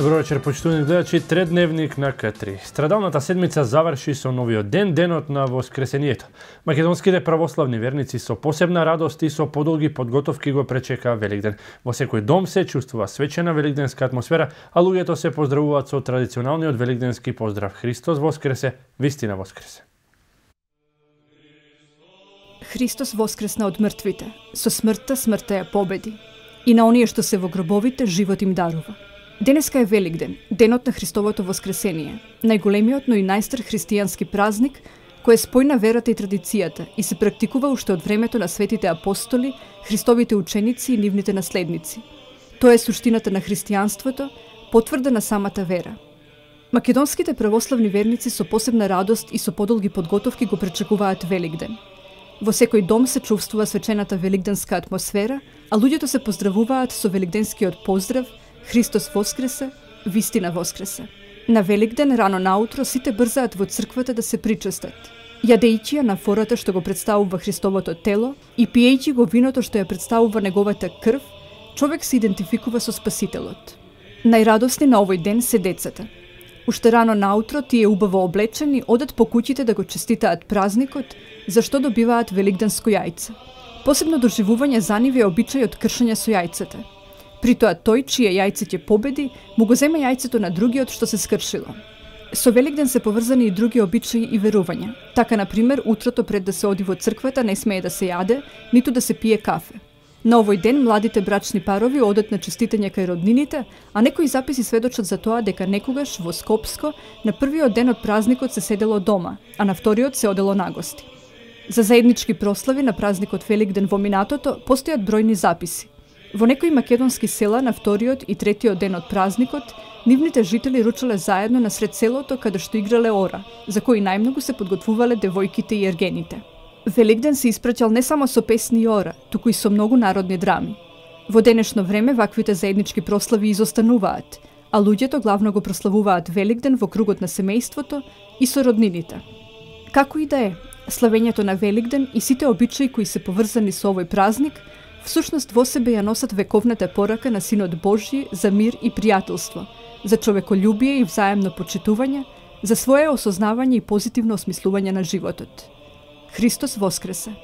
Добро вечер, почитувани гледачи, тредневник на К3. Страдалната седмица заврши со новиот ден, денот на Воскресението. Македонските православни верници со посебна радост и со подолги подготовки го пречека Великден. Во секој дом се чувствува свечена великденска атмосфера, а луѓето се поздравуваат со традиционалниот великденски поздрав: Христос воскресе, вистина воскресе. Христос воскресна од мртвите, со смртта смртта ја победи. И на оние што се во гробовите живот им дарува. Денеска е Великден, денот на Христовото воскресение, најголемиот, но и најстар христијански празник, кој е спој на верата и традицијата и се практикува уште од времето на светите апостоли, Христовите ученици и нивните наследници. Тоа е суштината на христијанството, потврда на самата вера. Македонските православни верници со посебна радост и со подолги подготовки го пречекуваат Великден. Во секој дом се чувствува свечената великденска атмосфера, а луѓето се поздравуваат со великденскиот поздрав: Христос воскресе, вистина воскресе. На Великден рано наутро сите брзаат во црквата да се причестат. Јадејќи ја на фората што го представува Христовото тело и пиејќи го виното што ја представува неговата крв, човек се идентификува со Спасителот. Најрадосни на овој ден се децата. Уште рано наутро тие убаво облечени одат по куќите да го честитаат празникот, зашто добиваат великденско јајце. Посебно доживување за нив е обичајот кршење со јајцата. При тоа тој, чие јајце ќе победи, му го зема јајцето на другиот што се скршило. Со Великден се поврзани и други обичаи и верувања. Така, например, утрото пред да се оди во црквата не смее да се јаде, ниту да се пие кафе. На овој ден младите брачни парови одат на честитање кај роднините, а некои записи сведочат за тоа дека некогаш во Скопско на првиот ден од празникот се седело дома, а на вториот се одело на гости. За заеднички прослави на празникот Великден во минатото постојат бројни записи. Во некои македонски села на вториот и третиот ден од празникот, нивните жители ручале заедно насред селото каде што играле ора, за кои најмногу се подготвувале девојките и ергените. Великден се испраќал не само со песни и ора, туку и со многу народни драми. Во денешно време ваквите заеднички прослави изостануваат, а луѓето главно го прославуваат Великден во кругот на семејството и со роднините. Како и да е, славењето на Великден и сите обичаи кои се поврзани со овој празник всушност во себе ја носат вековната порака на Синот Божји за мир и пријателство, за човеколюбие и взаемно почитување, за свое осознавање и позитивно осмислување на животот. Христос воскресе!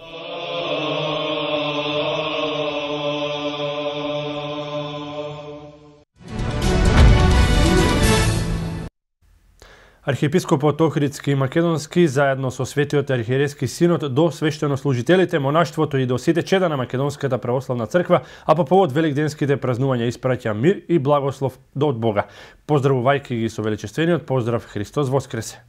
Архиепископот Охридски и Македонски заедно со Светиот архиерейски синод до свештенослужителите, монаштвото и до сите чеда на Македонската православна црква, а по повод великденските празнувања испраќа мир и благослов од Бога. Поздравувајќи ги со величествениот поздрав: Христос воскресе!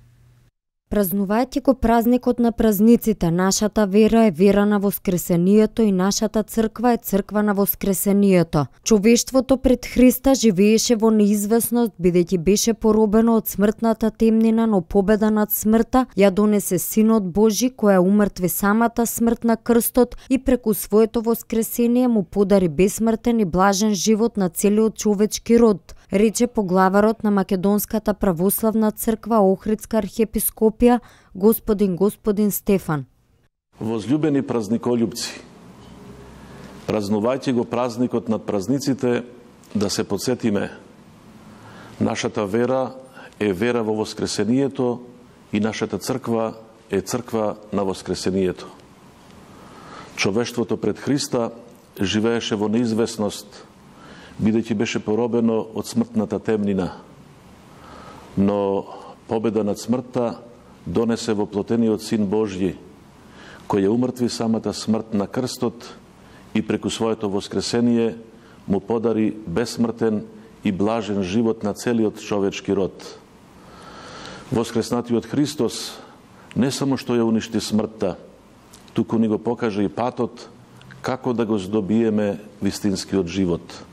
Празнувајќи го празникот на празниците, нашата вера е вера на Воскресението и нашата црква е црква на Воскресението. Човештвото пред Христа живееше во неизвестност, бидејќи беше поробено од смртната темнина, но победа над смртта ја донесе Синот Божи, која умртви самата смрт на крстот и преку своето воскресение му подари бесмртен и блажен живот на целиот човечки род, рече поглаварот на Македонската православна црква Охридска архиепископија, господин Стефан. Возлюбени празниколюбци, празнувајќи го празникот над празниците, да се подсетиме. Нашата вера е вера во Воскресението и нашата црква е црква на Воскресението. Човештвото пред Христа живееше во неизвестност, бидејќи беше поробено од смртната темнина. Но победа над смртта донесе воплотениот Син Божји, кој ја умртви самата смрт на крстот и преку своето воскресение му подари бесмртен и блажен живот на целиот човечки род. Воскреснатиот Христос не само што ја уништи смртта, туку ни го покаже и патот како да го здобиеме вистинскиот живот.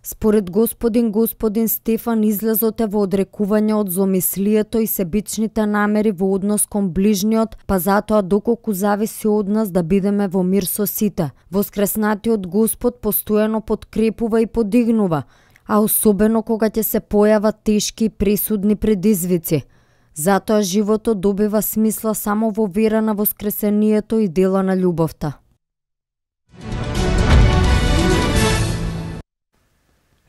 Според господин Стефан, излезот е во одрекување од зломислието и себичните намери во однос кон ближниот, па затоа доколку зависи од нас да бидеме во мир со сите. Воскреснатиот Господ постојано подкрепува и подигнува, а особено кога ќе се појават тешки и пресудни предизвици. Затоа животот добива смисла само во вера на воскресението и дела на љубовта.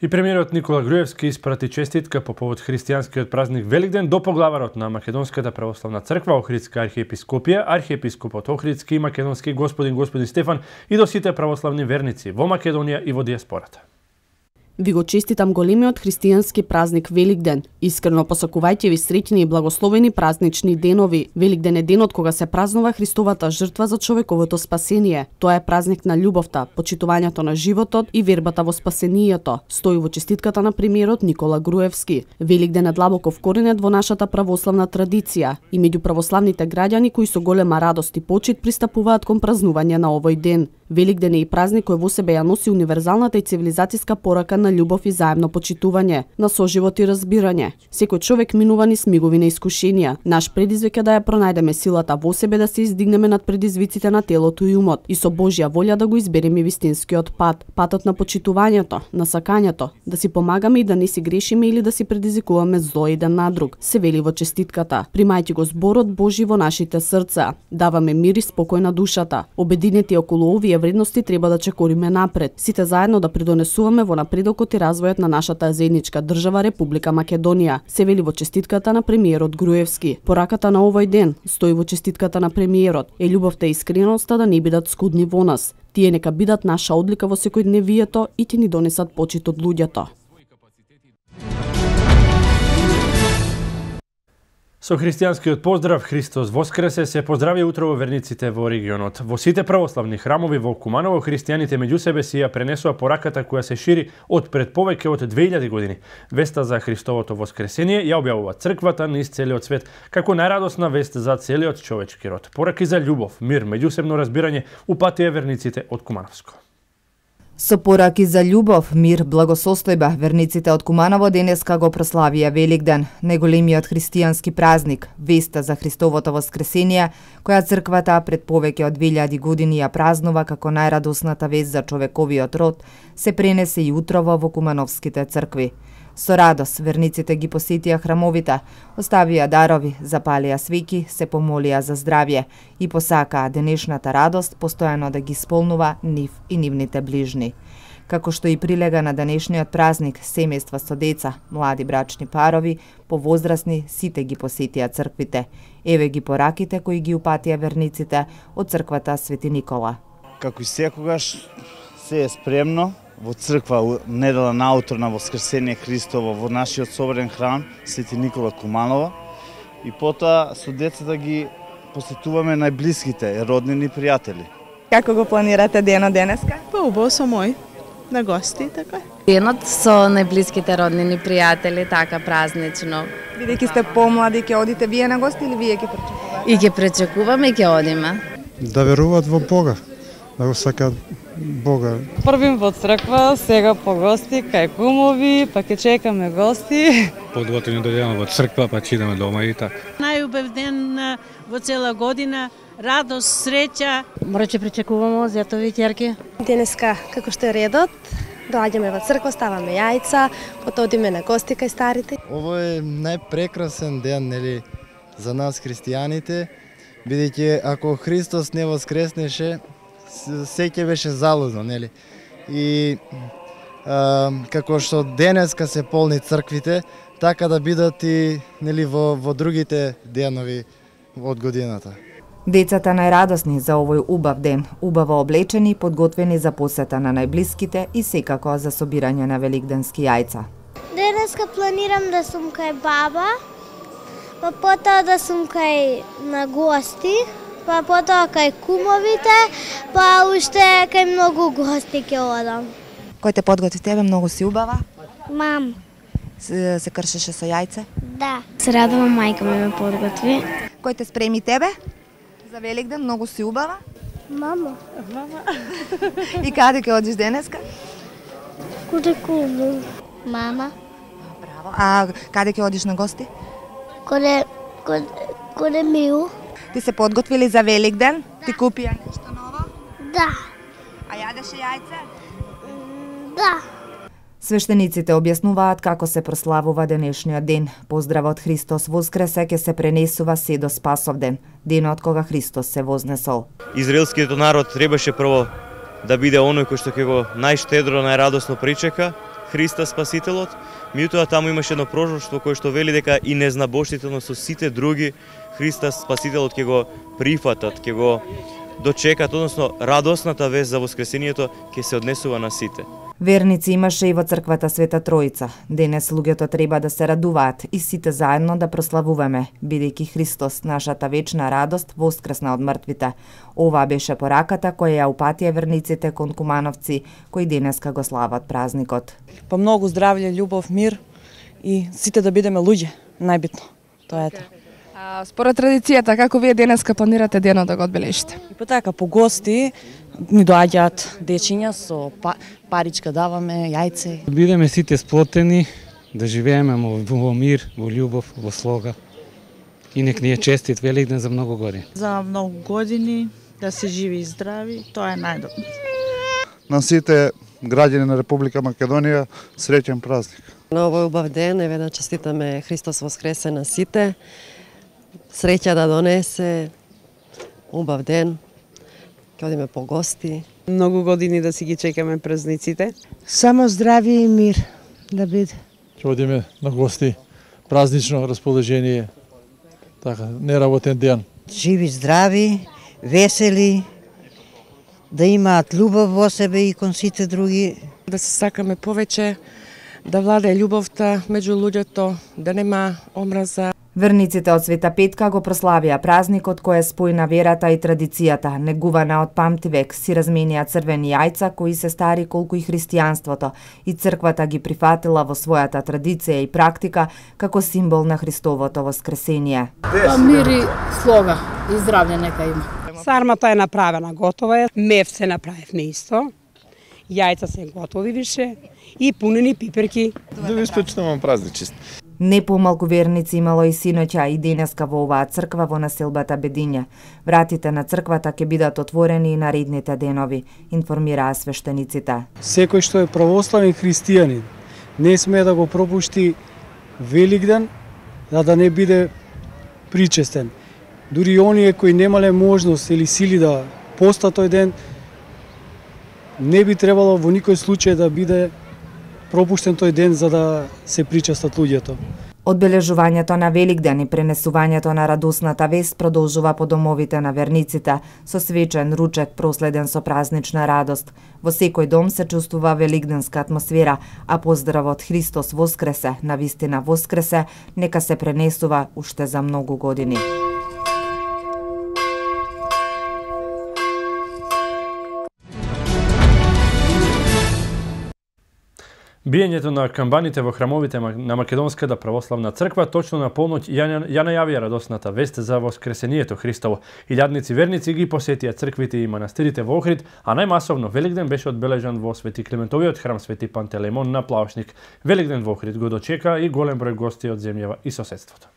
И премиерот Никола Груевски испрати честитка по повод христијанскиот празник Великден до поглаварот на Македонската православна црква Охридска архиепископија, архиепископот Охридски и македонски господин Стефан и до сите православни верници во Македонија и во диаспората. Ви го честитам големиот христијански празник Великден. Искрено посакувајќи ви среќни и благословени празнични денови. Великден е денот кога се празнува Христовата жртва за човековото спасение. Тоа е празник на љубовта, почитувањето на животот и вербата во спасението. Стои во честитката на премиерот Никола Груевски. Великден е длабоко вкоренет во нашата православна традиција и меѓу православните граѓани кои со голема радост и почит пристапуваат кон празнување на овој ден. Великден е и празник кој во себе ја носи универзалната и цивилизацијска порака на љубов и заемно почитување, на соживот и разбирање. Секој човек минува низ мигови на искушенија. Наш предизвик е да ја пронајдеме силата во себе да се издигнеме над предизвиците на телото и умот и со Божја волја да го избереме вистинскиот пат, патот на почитувањето, на сакањето, да си помагаме и да не си грешиме или да си предизвикуваме зло еден на друг. Се вели во честитката. Примајќи го зборот Божи во нашите срца, даваме мир и спокој на душата. Обединети околу овие вредности треба да чекориме напред. Сите заедно да придонесуваме во напредокот и развојот на нашата заедничка држава Република Македонија, се вели во честитката на премиерот Груевски. Пораката на овој ден стои во честитката на премиерот е љубовта и искреноста да не бидат скудни во нас. Тие нека бидат наша одлика во секојдневието и ќе ни донесат почит од луѓето. Со христијанскиот поздрав Христос воскресе се поздрави утрово верниците во регионот. Во сите православни храмови во Куманово христијаните меѓу себе си ја пренесува пораката која се шири од пред повеќе од 2000 години. Веста за Христовото воскресение ја објавува црквата низ целиот свет како најрадосна вест за целиот човечки род. Пораки за љубов, мир, меѓусебно разбирање упатија верниците од Кумановско. Со пораки за љубов, мир, благосостојба, верниците од Куманово денеска го прославија Великден, најголемиот христијански празник, веста за Христовото воскресение, која црквата пред повеќе од 2000 години ја празнува како најрадосната вест за човековиот род, се пренесе и утрово во кумановските цркви. Со радост, верниците ги посетија храмовите, оставија дарови, запалија свеќи, се помолија за здравје и посакаа денешната радост постојано да ги исполнува нив и нивните ближни. Како што и прилега на денешниот празник, семејства со деца, млади брачни парови, повозрасни, сите ги посетија црквите. Еве ги пораките кои ги упатија верниците од црквата Свети Никола. Како и секогаш, се е спремно во црква недела наутро на Воскресение Христово во нашиот соборен храм Свети Никола Куманово и потоа со децата ги посетуваме најблиските роднини и пријатели. Како го планирате денот денеска? Убаво со мој на гости, така. Денот со најблиските роднини пријатели, така празнично. Бидејќи сте помлади, ќе одите вие на гости или вие ќе пречекувате? И ќе пречекуваме и ќе одиме. Да веруваат во Бога, да го сакаат Бога. Првим во црква, сега по гости, кај кумови, па ќе чекаме гости. Подготвени дојдеме во црква, па ќе идеме дома и така. Најубав ден во цела година, радост, среќа. Мора ќе пречекуваме зетови ќерки. Денеска, како што е редот, доаѓаме во црква, ставаме јајца, потоа одиме на гости кај старите. Ово е најпрекрасен ден, нели, за нас христијаните, бидејќи ако Христос не воскреснеше, се ќе беше залудно, нели? И како што денеска се полни црквите, така да бидат и нели во другите денови од годината. Децата најрадосни за овој убав ден, убаво облечени, подготвени за посета на најблиските и секако за собирање на великденски јајца. Денеска планирам да сум кај баба, па потоа да сум кај на гости, па потоа кај кумовите, па уште кај многу гости ќе одам. Кој те подготви тебе, многу си убава? Мам. Се кршеше со јајце? Да. Се радувам, мајка ме подготви. Кој те спреми тебе? За Великден многу си убава? Мама. И каде ќе одиш денеска? Куде кумо. Мама. Браво. А каде ќе одиш на гости? Коде Миу. Ти се подготвили за Великден? Да. Ти купија нешто ново? Да. А јадеше јајце? Да. Свештениците објаснуваат како се прославува денешниот ден. Поздравот Христос воскресе ќе се пренесува се до Спасовден, денот кога Христос се вознесол. Израелскиот народ требаше прво да биде оној кој што ќе го најштедро, најрадосно причека Христа Спасителот, меѓутоа таму имаше едно пророштво кое што вели дека и незнабожците, со сите други Христа Спасителот ќе го прифатат, ќе го дочекат, односно радосната вест за воскресението ќе се однесува на сите. Верници имаше и во црквата Света Троица. Денес луѓето треба да се радуваат и сите заедно да прославуваме, бидејќи Христос, нашата вечна радост, воскресна од мртвите. Ова беше пораката која ја упатија верниците кон кумановци, кои денеска го слават празникот. Па многу здравје, љубов, мир и сите да бидеме луѓе, најбитно. Тоа е тоа. Според традицијата, како вие денеска планирате денот да го одбележите? И па така, по гости ни доаѓаат дечиња со паричка даваме, јајце. Бидеме сите сплотени, да живееме во мир, во љубов, во слога. И нек ни е честит Великден за многу години. За многу години, да се живи и здрави, тоа е најдобро. На сите граѓани на Република Македонија, среќен празник. На овој убав ден, еве да честитаме Христос воскресе на сите. Среќа да донесе, убав ден, ќе одиме по гости. Многу години да си ги чекаме празниците. Само здравје и мир да биде. Ќе одиме на гости, празнично расположение, така, неработен ден. Живи, здрави, весели, да имаат љубов во себе и кон сите други. Да се сакаме повеќе, да владее љубовта меѓу луѓето, да нема омраза. Верниците од Света Петка го прославија празникот кој е спој на верата и традицијата, негувана од памтивек, си разменија црвени јајца кои се стари колку и христијанството, и црквата ги прифатила во својата традиција и практика како символ на Христовото воскресение. Мир и слога и здравје нека има. Сармата е направена, готова е, мев се направивме исто, јајца се готови више и пунени пиперки. Да ви спечнувам празничист. Не помалку верници имало и синоќа и денеска во оваа црква во населбата Бедиња. Вратите на црквата ќе бидат отворени и наредните денови, информираа свештениците. Секој што е православен христијанин не сме да го пропушти Великден, да не биде причестен. Дури оние кои немале можност или сили да постат тој ден, не би требало во никој случај да биде пропуштен тој ден за да се причестат луѓето. Одбележувањето на Великден и пренесувањето на радосната вест продолжува по домовите на верниците со свечен ручек проследен со празнична радост. Во секој дом се чувствува великденска атмосфера, а поздравот Христос воскресе, навистина воскресе, нека се пренесува уште за многу години. Биењето на камбаните во храмовите на Македонската православна црква точно на полноќ ја најавија радосната вест за воскресението Христово. Илјадници верници ги посетија црквите и манастирите во Охрид, а најмасовно Великден беше одбележан во Свети Климентовиот храм Свети Пантелеймон на Плаушник. Великден во Охрид го дочека и голем број гости од земјава и соседството.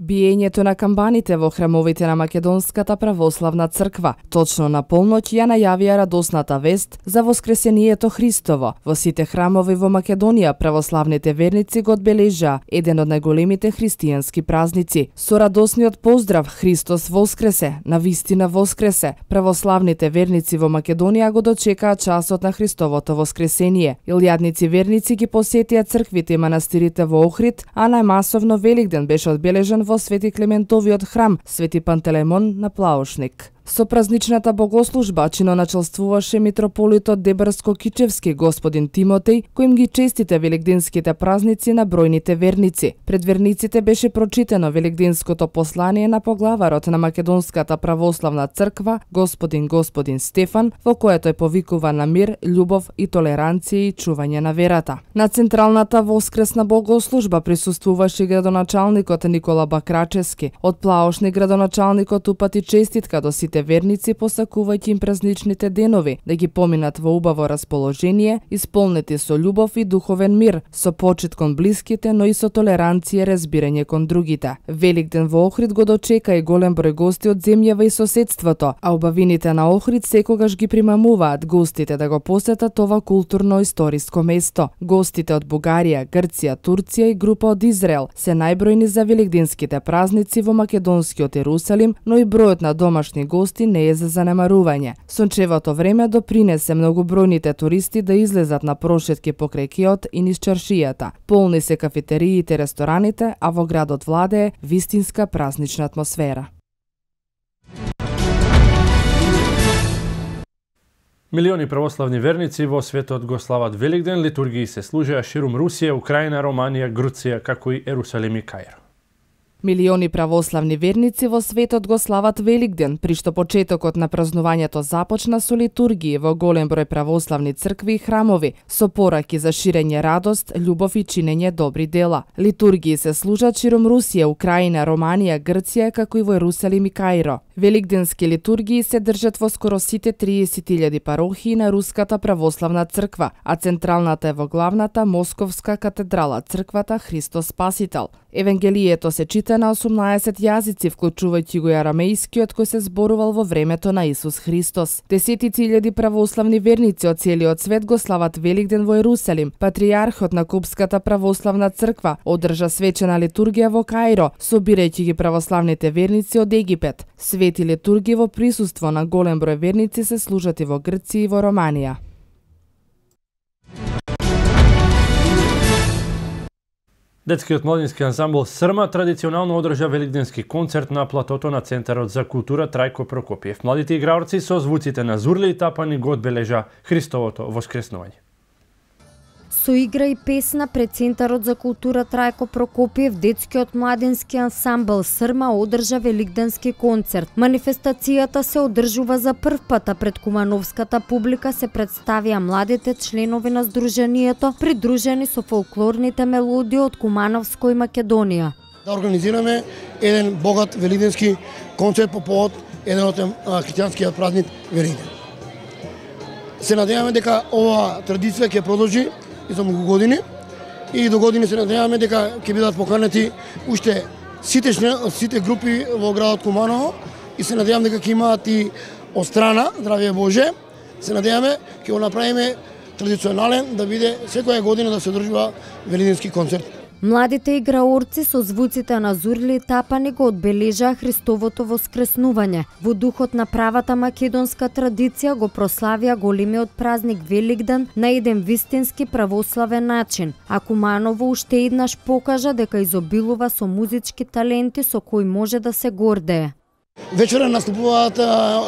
Биењето на камбаните во храмовите на Македонската православна црква точно на полноќ ја најавија радосната вест за воскресението Христово. Во сите храмови во Македонија православните верници го одбележаа еден од најголемите христијански празници. Со радосниот поздрав Христос воскресе, навистина воскресе, православните верници во Македонија го дочекаа часот на Христовото воскресение. Илјадници верници ги посетија црквите и манастирите во Охрид, а најмасовно Великден беше одбележан во Свети Климентовиот храм Свети Пантелеймон на Плаушник. Со празничната богослужба чиноначелствуваше митрополитот Дебарско-Кичевски господин Тимотеј, кој им ги честите великденските празници на бројните верници. Пред верниците беше прочитано великденското послание на поглаварот на Македонската православна црква господин Стефан, во което е повикува на мир, љубов и толеранција и чување на верата. На централната воскресна богослужба присуствуваше градоначалникот Никола Бакрачевски. Од Плаушник градоначалникот упати честитка до сите верници, посакувајќи им празничните денови да ги поминат во убаво расположение, исполнети со љубов и духовен мир, со почит кон блиските, но и со толеранција и разбирање кон другите. Великден во Охрид го дочека и голем број гости од земјава и соседството, а убавините на Охрид секогаш ги примамуваат гостите да го посетат ова културно-историско место. Гостите од Бугарија, Грција, Турција и група од Израел се најбројни за великденските празници во македонскиот Ерусалим, но и бројот на домашни гости гости не е за занемарување. Сончевото време допринесе многобројните туристи да излезат на прошетки покрај киот и низ чаршијата. Полни се кафетериите и рестораните, а во градот владее вистинска празнична атмосфера. Милиони православни верници во светот го слават Великден, литургии се служеа ширум Русија, Украина, Романија, Грција, како и Ерусалим и Каиро. Милиони православни верници во светот го слават Великден, при што почетокот на празнувањето започна со литургии во голем број православни цркви и храмови, со пораки за ширење радост, љубов и чинење добри дела. Литургии се служат ширум Русија, Украина, Романија, Грција, како и во Ерусалим и Каиро. Великденски литургии се држат во скоро сите 30.000 парохии на Руската православна црква, а централната е во главната Московска катедрала, црквата Христос Спасител. Евангелието се чита на 18 јазици, вклучувајќи го и арамејскиот кој се зборувал во времето на Исус Христос. Десетици илјади православни верници од целиот свет го слават Великден во Ерусалим. Патријархот на Купската православна црква одржа свечена литургија во Каиро, собирајќи ги православните верници од Египет. Свети литургии во присуство на голем број верници се служат и во Грција и во Романија. Детскиот младински ансамбл Срма традиционално одржа великденски концерт на платото на Центарот за култура Трајко Прокопиев. Младите играорци со звуците на зурли и тапани го одбележа Христовото воскреснување. Со игра и песна пред Центарот за култура Трајко Прокопиев, детскиот младински ансамбл Срма одржа великденски концерт. Манифестацијата се одржува за прв пат, а пред кумановската публика се представија младите членови на Сдруженијето, придружени со фолклорните мелодии од Кумановско и Македонија. Да организираме еден богат великденски концерт по повод еден од христијанскиот празник Великден. Се надеваме дека ова традиција ќе продолжи и за многу години и до години се надеваме дека ќе бидат поканети уште сите групи во градот Куманово и се надевам дека ќе имаат и од страна, здравје Боже, се надеваме ќе го направиме традиционален да биде секоја година да се одржува великденски концерт. Младите играорци со звуците на зурли и тапани го одбележаа Христовото воскреснување. Во духот на правата македонска традиција го прославија големиот празник Великден на еден вистински православен начин. А Куманово уште еднаш покажа дека изобилува со музички таленти со кои може да се гордее. Вечера наступуваат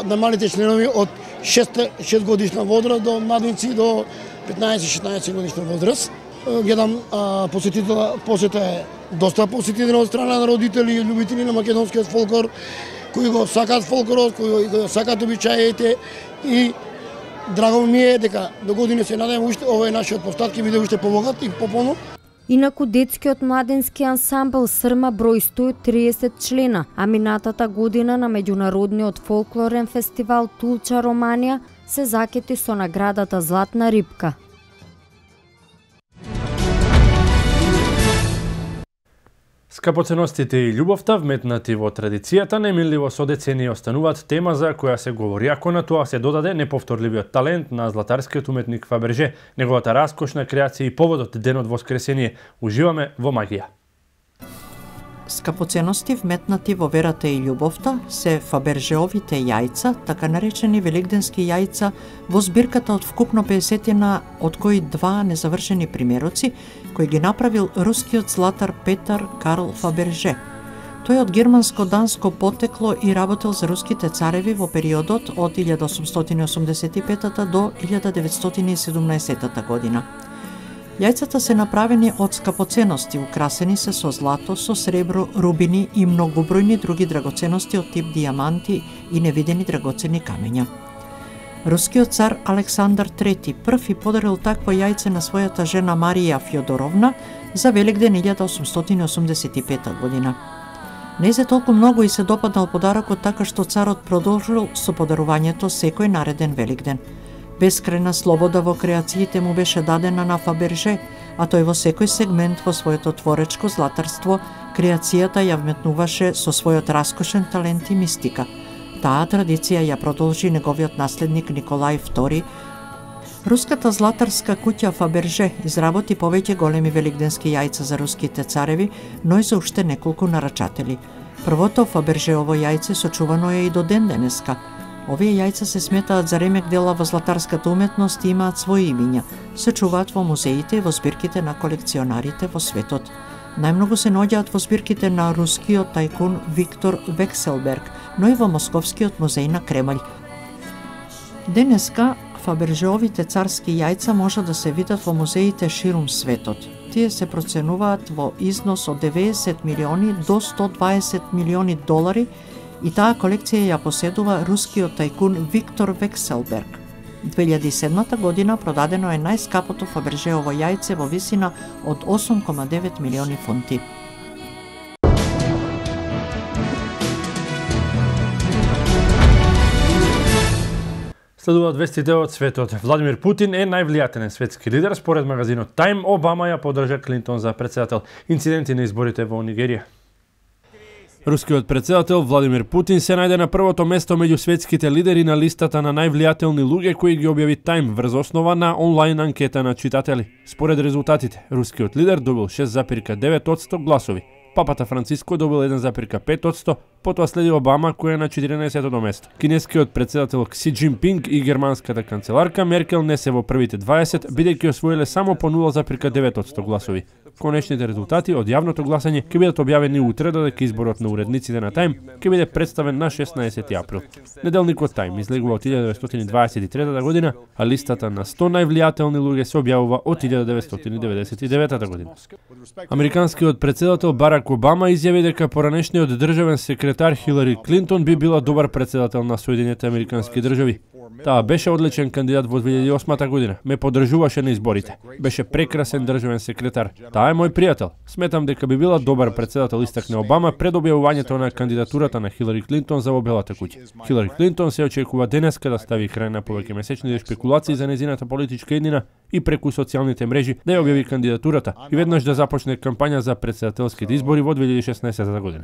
на малите членови од 6 годишна возраст до младинци до 15-16 годишна возраст. Гледам посета е доста посетителна од страна на родители и љубители на македонскиот фолклор, кои го сакаат фолклорот, кои го сакаат обичаите и драго ми е дека до години се надевам уште овој нашиот постат ќе биде уште побогат и пополно. Инаку детскиот младински ансамбл Срма брои 130 члена, а минатата година на меѓународниот фолклорен фестивал Тулча Романија се закети со наградата Златна рибка. Скапоценостите и љубовта, вметнати во традицијата, неминливо со децении остануваат тема за која се говори, ако на тоа се додаде неповторливиот талент на златарскиот уметник Фаберже, неговата раскошна креација и поводот Денот Воскресение. Уживаме во магија. Скапоценности вметнати во верата и љубовта се Фабержеовите јајца, така наречени великденски јајца, во збирката од вкупно 50 од кои 2 незавршени примероци, кој ги направил рускиот златар Петар Карл Фаберже. Тој од германско-данско потекло и работел за руските цареви во периодот од 1885 до 1917 година. Јајцата се направени од скапоценности, украсени се со злато, со сребро, рубини и многобројни други драгоценности од тип дијаманти и невидени драгоцени камења. Рускиот цар Александар III прв и подарил такво јајце на својата жена Марија Фјодоровна за Великден 1885 година. Не се толку многу и се допаднал подарокот, така што царот продолжил со подарувањето секој нареден Великден. Бескрајна слобода во креациите му беше дадена на Фаберже, а тој во секој сегмент во своето творечко златарство креацијата ја вметнуваше со својот раскошен талент и мистика. Таа традиција ја продолжи неговиот наследник Николај II. Руската златарска куќа Фаберже изработи повеќе големи великденски јајца за руските цареви, но и за уште неколку нарачатели. Првото Фабержеово јајце сочувано е и до ден денеска. Овие јајца се сметаат за ремек дела во златарската уметност и имаат своји имиња. Се чуваат во музеите и во збирките на колекционарите во светот. Најмногу се наоѓаат во збирките на рускиот тајкун Виктор Векселберг, но и во Московскиот музеј на Кремљ. Денеска Фабержеовите царски јајца може да се видат во музеите ширум светот. Тие се проценуваат во износ од 90 милиони до 120 милиони долари и таа колекција ја поседува рускиот тајкун Виктор Векселберг. 2007 година продадено е најскапото Фабержеово јајце во висина од 8,9 милиони фунти. Следуваат вестите од светот. Владимир Путин е највлијателен светски лидер. Според магазинот Time, Обама ја поддржа Клинтон за председател. Инциденти на изборите во Нигерија. Рускиот председател Владимир Путин се најде на првото место меѓу светските лидери на листата на највлијателни луѓе кои ги објави Time врз основа на онлайн анкета на читатели. Според резултатите, рускиот лидер добил 6,9% гласови. Папата Франциско добил 1,5%, потоа следи Обама кој е на 14-то место. Кинескиот председател Кси Џинпинг и германската канцеларка Меркел не се во првите 20, бидејќи освоиле само по 0,9% гласови. Конечните резултати од јавното гласање ќе бидат објавени утре, додека изборот на уредниците на Time ќе биде представен на 16 април. Неделникот Time излегува од 1923 година, а листата на 100 највлијателни луѓе се објавува од 1999 година. Американскиот председател Барак Обама изјави дека поранешниот државен секретар Хилари Клинтон би била добар председател на Соединетите Американски држави. Таа беше одличен кандидат во 2008 година. Ме поддржуваше на изборите. Беше прекрасен државен секретар. Таа е мој пријател. Сметам дека би била добар председател, истакне Обама пред објавувањето на кандидатурата на Хилари Клинтон за во Белата куќа. Хилари Клинтон се очекува денеска да стави крај на повеќе месечни шпекулации за нејзината политичка иднина и преку социјалните мрежи да ја објави кандидатурата и веднаш да започне кампања за председателските избори во 2016 година.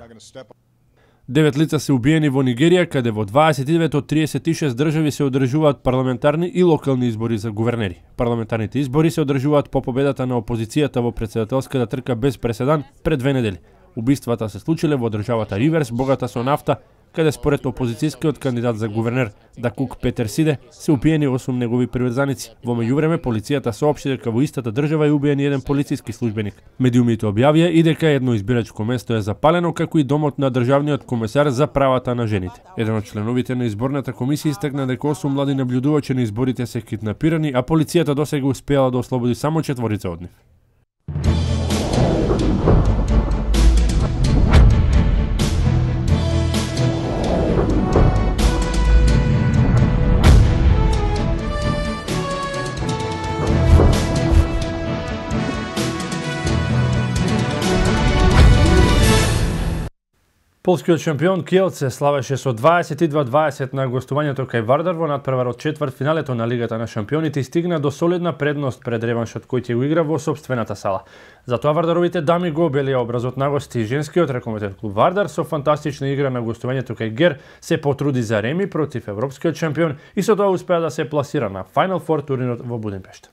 9 лица се убиени во Нигерија, каде во 29 од 36 држави се одржуваат парламентарни и локални избори за гувернери. Парламентарните избори се одржуваат по победата на опозицијата во председателската трка без преседан пред 2 недели. Убиствата се случиле во државата Риверс, богата со нафта, каде според опозицијскиот кандидат за гувернер Дакук Петерсиде се убиени 8 негови приврзаници. Во меѓувреме полицијата соопшти дека во истата држава е убиен еден полициски службеник. Медиумите објавија и дека едно избирачко место е запалено, како и домот на државниот комесар за правата на жените. Еден од членовите на изборната комисија истакна дека 8 млади наблюдувачи на изборите се киднапирани, а полицијата досега успеала да ослободи само 4 од нив. Полскиот шампион Kielce славеше со 22-20 на гостувањето кај Вардар во надпревар од четвртфиналето на Лигата на шампионите и стигна до солидна предност пред реваншот кој ќе го игра во сопствената сала. Затоа Вардаровите дами го обелија образот на гости. Женскиот ракометен клуб Вардар со фантастична игра на гостувањето кај Гер се потруди за реми против европскиот шампион и со тоа успеа да се пласира на Final Four турнирот во Будимпешта.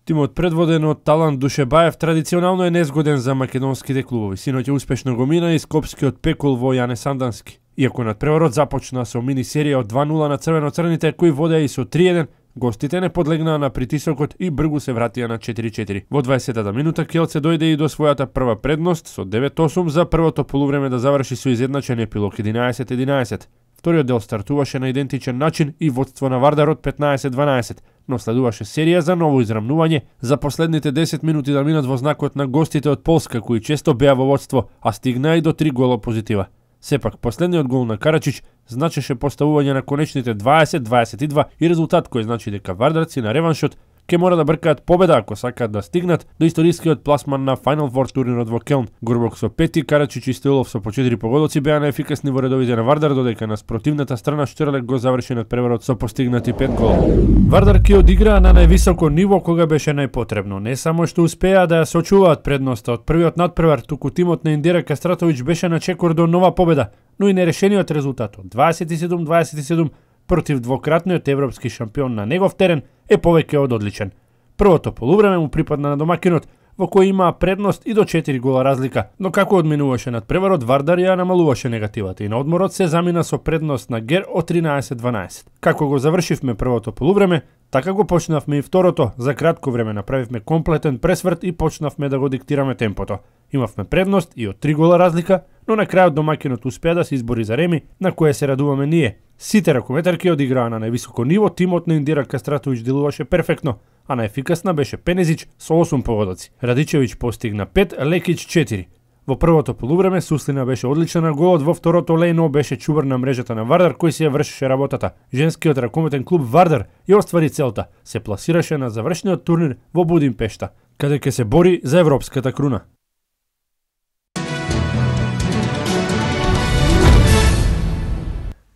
Тимот предводен од Талант Душебаев традиционално е незгоден за македонските клубови. Синоќа успешно го мина и скопскиот Пекол во Јане Сандански. Иако надпреварот започна со мини серија од 2-0 на црвено-црните кои водеа и со 3-1, гостите не подлегнаа на притисокот и бргу се вратија на 4-4. Во 20-та минута Kielce дојде и до својата прва предност со 9-8 за првото полувреме да заврши со изедначен епилог 11-11. Вториот дел стартуваше на идентичен начин и водство на Вардар од 15-12, но следуваше серија за ново израмнување за последните 10 минути да минат во знакот на гостите од Полска, кои често беа во водство, а стигнаа и до 3 гола позитива. Сепак, последниот гол на Карачич значеше поставување на конечните 20-22 и резултат кој значи дека вардарци на реваншот ќе мора да бркаат победа ако сакаат да стигнат до историскиот пласман на Final Four турнирот во Келн. Горбок со 5, Карачич и Стилов со по 4 погодоци беа најефикасни во редовите на Вардар, додека на спротивната страна Штерлек го заврши надпреварот со постигнати 5 гола. Вардар ќе одиграа на највисоко ниво кога беше најпотребно. Не само што успеа да ја сочуваат предноста од првиот надпревар, туку тимот на Индира Кастратовиќ беше на чекор до нова победа, но и нерешениот резултат од 27-27 против двократниот европски шампион на негов терен е повеќе од одличен. Првото полувреме му припадна на домакинот, во кој имаа предност и до 4 гола разлика. Но како одминуваше надпреварот, Вардар ја намалуваше негативата и на одморот се замина со предност на Гер од 13-12. Како го завршивме првото полувреме, така го почнавме и второто. За кратко време направивме комплетен пресврт и почнавме да го диктираме темпото. Имавме предност и од 3 гола разлика, но на крајот домаќинот успеа да се избори за реми, на кое се радуваме ние. Сите ракометарки одиграа на највисоко ниво, тимот на Индира Кастратовиќ делуваше перфектно, а најефикасна беше Пенезич со 8 погодоци. Радичевиќ постигна 5, Лекич 4. Во првото полувреме Суслина беше одлична на голот, во второто Лејно беше чувар на мрежата на Вардар кој си ја вршеше работата. Женскиот ракометен клуб Вардар ја оствари целта, се пласираше на завршниот турнир во Будимпешта, каде ќе се бори за европската круна.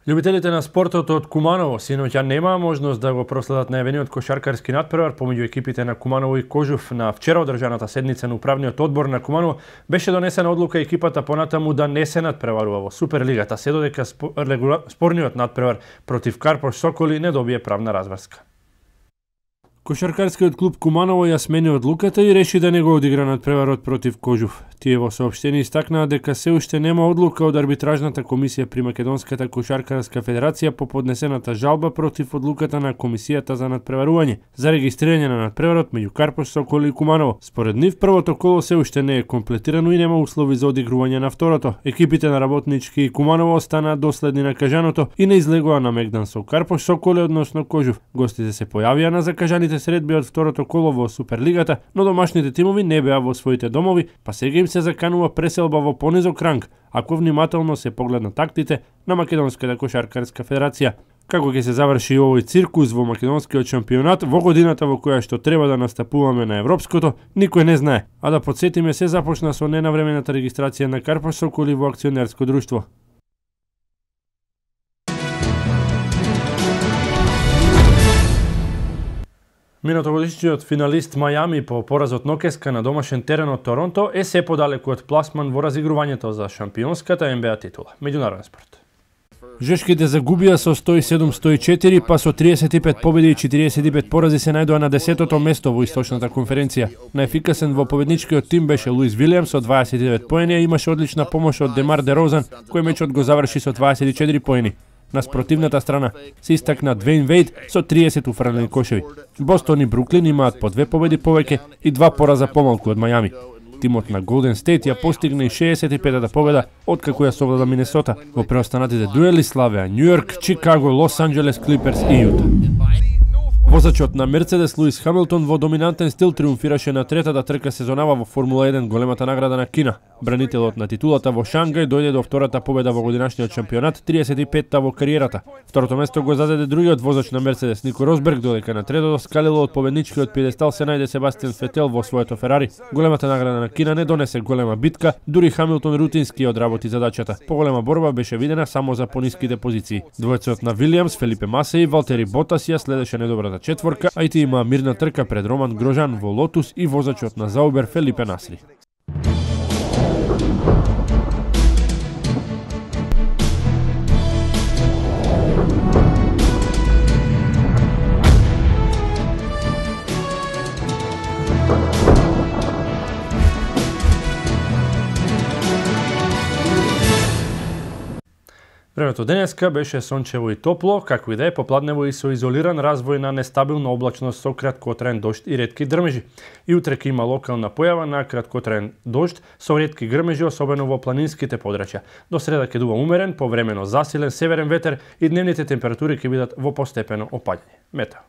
Љубителите на спортот од Куманово синоќа немаа можност да го проследат најавениот кошаркарски натпревар помеѓу екипите на Куманово и Кожув. На вчера одржаната седница на управниот одбор на Куманово беше донесена одлука екипата понатаму да не се натпреварува во Суперлигата, се додека спорниот натпревар против Карпош Соколи не добие правна разврска. Кошаркарскиот клуб Куманово ја смени одлуката и реши да не го одигра надпреварот против Кожув. Тие во соопштение истакнаа дека се уште нема одлука од арбитражната комисија при Македонската кошаркарска федерација по поднесената жалба против одлуката на комисијата за надпреварување за регистрирање на надпреварот меѓу Карпош Соколи и Куманово. Според нив првото коло се уште не е комплетирано и нема услови за одигрување на второто. Екипите на Работнички и Куманово останаа доследни на кажаното и не излегоа на мегдан со Карпош Соколи односно Кожув. Гостите се појавија на закажаните средби од второто коло во Суперлигата, но домашните тимови не беа во своите домови, па сега им се заканува преселба во понизок ранг, ако внимателно се погледнат актите на Македонската кошаркарска федерација. Како ќе се заврши овој циркус во македонскиот шампионат во годината во која што треба да настапуваме на европското, никој не знае, а да потсетиме се започна со ненавремената регистрација на Карпош Соколи во акционерско друштво. Минатогодишниот финалист Мајами по поразот Нокеска на домашен терен од Торонто е се подалеку од пласман во разигрувањето за шампионската NBA титула. Меѓународен спорт. Жешките загубија со 107-104, па со 35 победи и 45 порази се најдоа на 10-тото место во источната конференција. Најефикасен во победничкиот тим беше Луис Вилијамс со 29 поени, а имаше одлична помош од Демар Дерозан, кој мечот го заврши со 24 поени. На спротивната страна се истакна Двейн Вейд со 30 уфрлени кошеви. Бостон и Бруклин имаат по 2 победи повеќе и 2 пораза помалку од Мајами. Тимот на Голден Стейт ја постигна и 65-та победа откако ја совлада Минесота. Во преостанатите дуели славеа Њу Йорк, Чикаго, Лос Анџелес Клиперс и Јута. Возачот на Мерцедес Луис Хамилтон во доминантен стил триумфираше на третата трка сезонава во Формула 1, големата награда на Кина. Бранителот на титулата во Шангај дојде до втората победа во годинашниот шампионат, 35-та во кариерата. Второто место го зазеде другиот возач на Мерцедес Нико Росберг, додека на третото скалило од победничкиот пиедестал се најде Себастијан Фетел во своето Ферари. Големата награда на Кина не донесе голема битка, дури Хамилтон рутински одработи задачата. Поголема борба беше видена само за пониските позиции. Двојцот на Вилијамс, Фелипе Маса и Валтери Ботас ја следеше недобрата четворка, а и ти има мирна трка пред Роман Грожан во Лотус и возачот на Заубер Фелипе Насри. Времето денеска беше сончево и топло, како и да е попладнево и со изолиран развој на нестабилна облачност со краткотраен дожд и ретки грмежи. И утре ќе има локална појава на краткотраен дожд со ретки грмежи, особено во планинските подрачја. До среда ќе дува умерен, повремено засилен северен ветер и дневните температури ќе бидат во постепено опаѓање. Метео.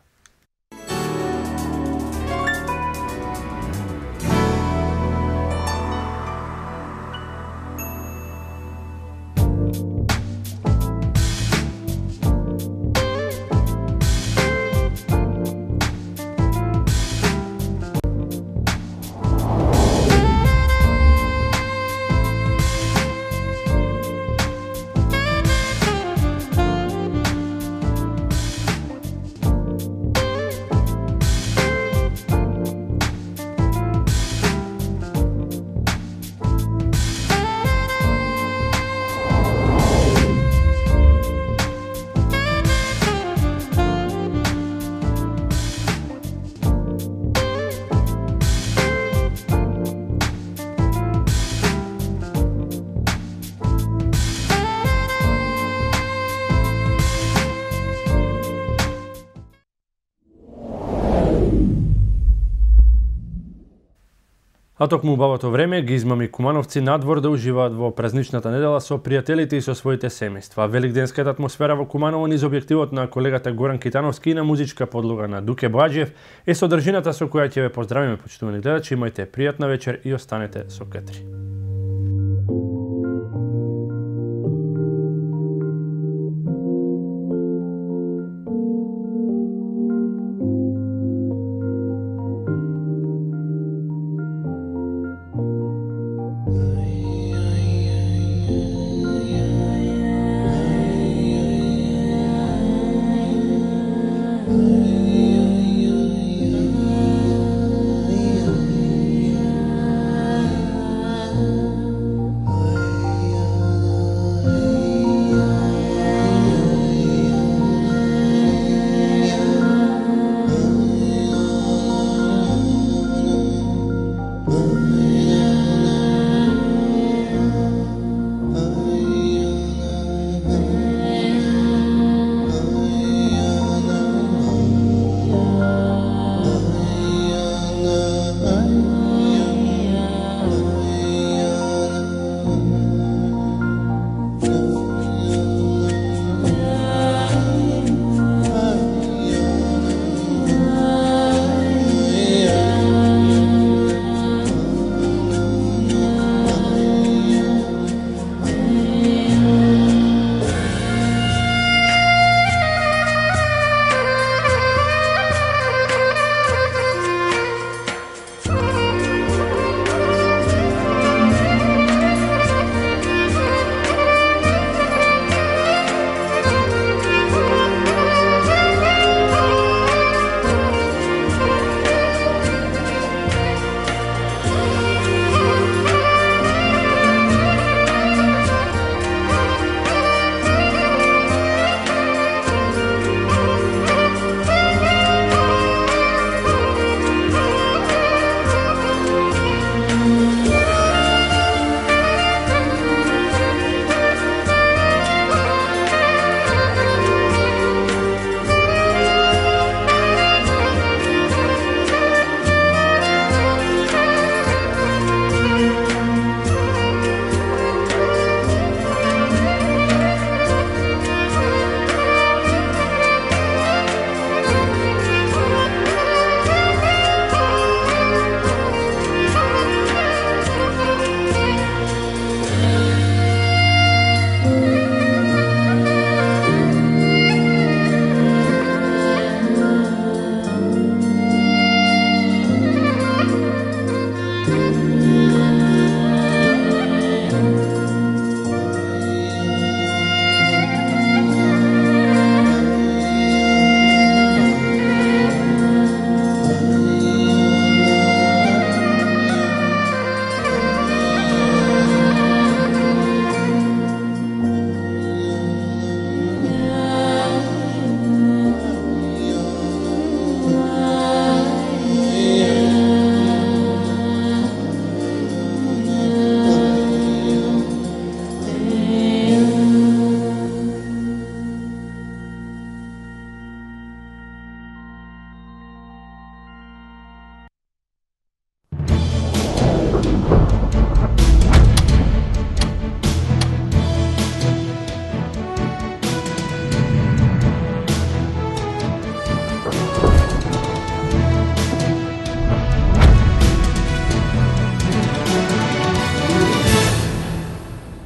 А токму убавото време ги измами кумановци надвор да уживаат во празничната недела со пријателите и со своите семејства. Великденската атмосфера во Куманово низ објективот на колегата Горан Китановски и на музичка подлога на Дуке Бладжиев е содржината со која ќе ве поздравиме, почитувани гледачи. Имајте пријатна вечер и останете со К3.